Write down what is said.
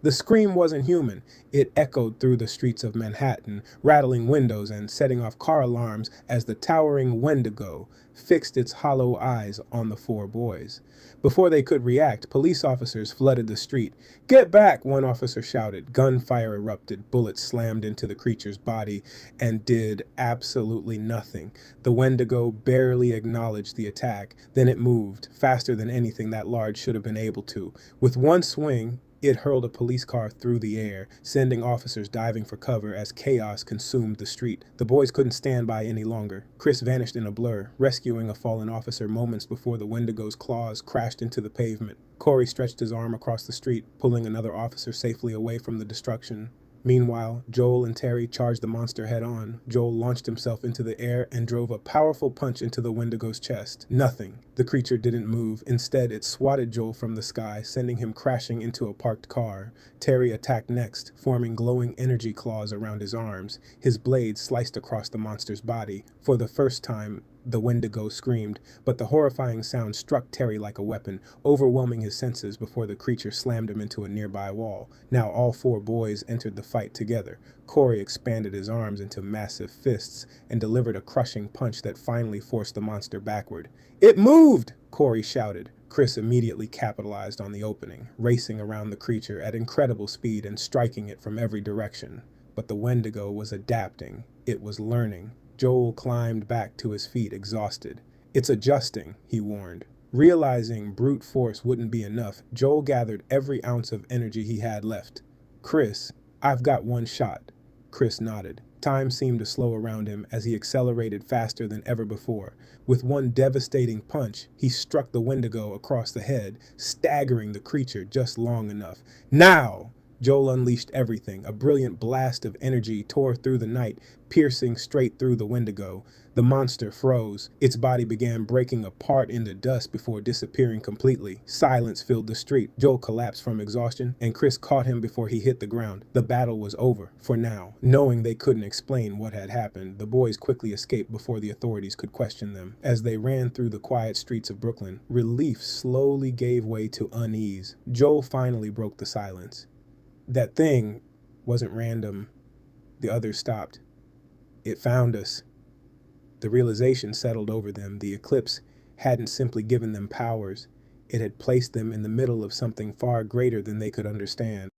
The scream wasn't human. It echoed through the streets of Manhattan, rattling windows and setting off car alarms as the towering Wendigo fixed its hollow eyes on the four boys. Before they could react, police officers flooded the street. "Get back!" one officer shouted. Gunfire erupted. Bullets slammed into the creature's body and did absolutely nothing. The Wendigo barely acknowledged the attack. Then it moved, faster than anything that large should have been able to. With one swing, it hurled a police car through the air, sending officers diving for cover as chaos consumed the street. The boys couldn't stand by any longer. Chris vanished in a blur, rescuing a fallen officer moments before the Wendigo's claws crashed into the pavement. Corey stretched his arm across the street, pulling another officer safely away from the destruction. Meanwhile, Joel and Terry charged the monster head on. Joel launched himself into the air and drove a powerful punch into the Wendigo's chest. Nothing. The creature didn't move. Instead, it swatted Joel from the sky, sending him crashing into a parked car. Terry attacked next, forming glowing energy claws around his arms. His blades sliced across the monster's body. For the first time, the Wendigo screamed, but the horrifying sound struck Terry like a weapon, overwhelming his senses before the creature slammed him into a nearby wall. Now all four boys entered the fight together. Corey expanded his arms into massive fists and delivered a crushing punch that finally forced the monster backward. "It moved!" Corey shouted. Chris immediately capitalized on the opening, racing around the creature at incredible speed and striking it from every direction. But the Wendigo was adapting. It was learning. Joel climbed back to his feet, exhausted. "It's adjusting," he warned. Realizing brute force wouldn't be enough, Joel gathered every ounce of energy he had left. "Chris, I've got one shot." Chris nodded. Time seemed to slow around him as he accelerated faster than ever before. With one devastating punch, he struck the Wendigo across the head, staggering the creature just long enough. "Now!" Joel unleashed everything. A brilliant blast of energy tore through the night, piercing straight through the Wendigo. The monster froze. Its body began breaking apart into dust before disappearing completely. Silence filled the street. Joel collapsed from exhaustion, and Chris caught him before he hit the ground. The battle was over, for now. Knowing they couldn't explain what had happened, the boys quickly escaped before the authorities could question them. As they ran through the quiet streets of Brooklyn, relief slowly gave way to unease. Joel finally broke the silence. "That thing wasn't random." The others stopped. "It found us." The realization settled over them. The eclipse hadn't simply given them powers. It had placed them in the middle of something far greater than they could understand.